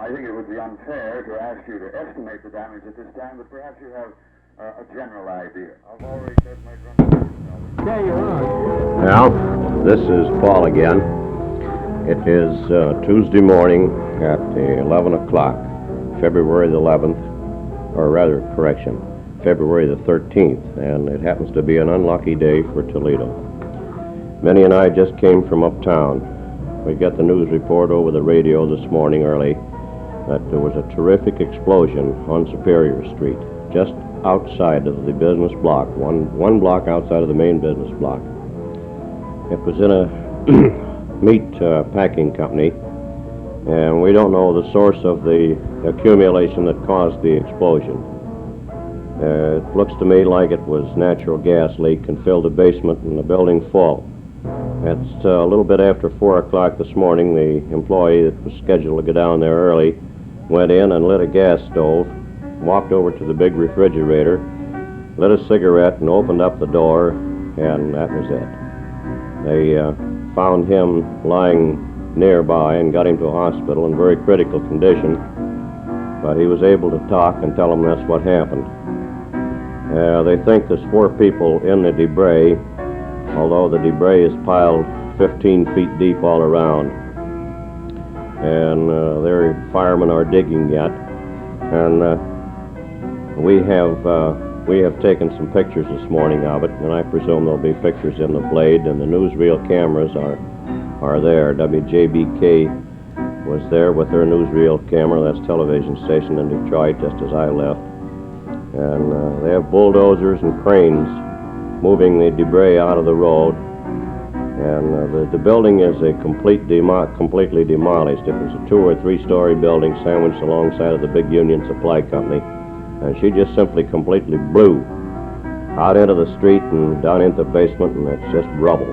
I think it would be unfair to ask you to estimate the damage at this time, but perhaps you have a general idea. I've already said my drum. Yeah, you're on. Well, this is Paul again. It is Tuesday morning at 11 o'clock, February the 11th, or rather, correction, February the 13th, and it happens to be an unlucky day for Toledo. Minnie and I just came from uptown. We got the news report over the radio this morning early that there was a terrific explosion on Superior Street, just outside of the business block, one block outside of the main business block. It was in a meat packing company, and we don't know the source of the accumulation that caused the explosion. It looks to me like it was natural gas leak and filled the basement and the building full. It's a little bit after 4 o'clock this morning. The employee that was scheduled to go down there early went in and lit a gas stove, walked over to the big refrigerator, lit a cigarette and opened up the door, and that was it. They found him lying nearby and got him to a hospital in very critical condition, but he was able to talk and tell them that's what happened. They think there's 4 people in the debris, although the debris is piled 15 feet deep all around. And their firemen are digging yet. And we have taken some pictures this morning of it, and I presume there'll be pictures in the Blade, and the newsreel cameras are there. WJBK was there with their newsreel camera, that's television station in Detroit, just as I left. And they have bulldozers and cranes moving the debris out of the road. And the building is completely demolished. It was a 2- or 3-story building sandwiched alongside of the big Union Supply Company. And she just simply completely blew out into the street and down into the basement, and it's just rubble.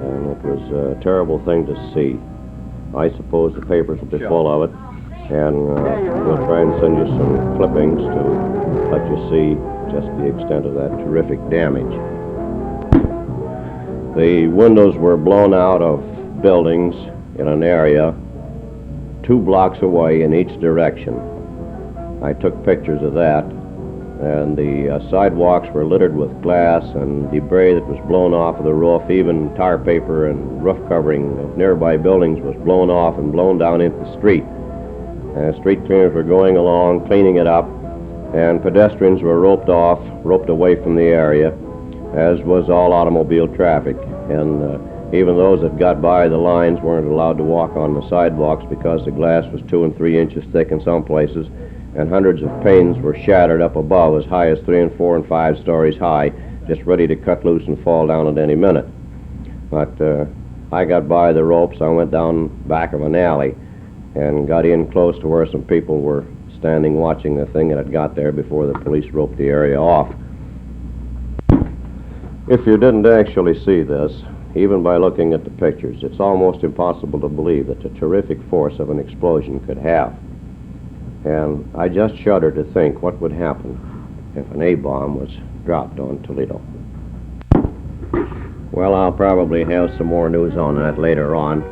And it was a terrible thing to see. I suppose the papers will be full of it. And we'll try and send you some clippings to let you see just the extent of that terrific damage. The windows were blown out of buildings in an area 2 blocks away in each direction. I took pictures of that, and the sidewalks were littered with glass and debris that was blown off of the roof. Even tar paper and roof covering of nearby buildings was blown off and blown down into the street. Street cleaners were going along, cleaning it up, and pedestrians were roped away from the area, as was all automobile traffic. And even those that got by the lines weren't allowed to walk on the sidewalks because the glass was 2 and 3 inches thick in some places, and hundreds of panes were shattered up above, as high as 3 and 4 and 5 stories high, just ready to cut loose and fall down at any minute. But I got by the ropes. I went down back of an alley and got in close to where some people were standing watching the thing, and it got there before the police roped the area off. If you didn't actually see this, even by looking at the pictures, it's almost impossible to believe that the terrific force of an explosion could have. And I just shudder to think what would happen if an A-bomb was dropped on Toledo. Well, I'll probably have some more news on that later on.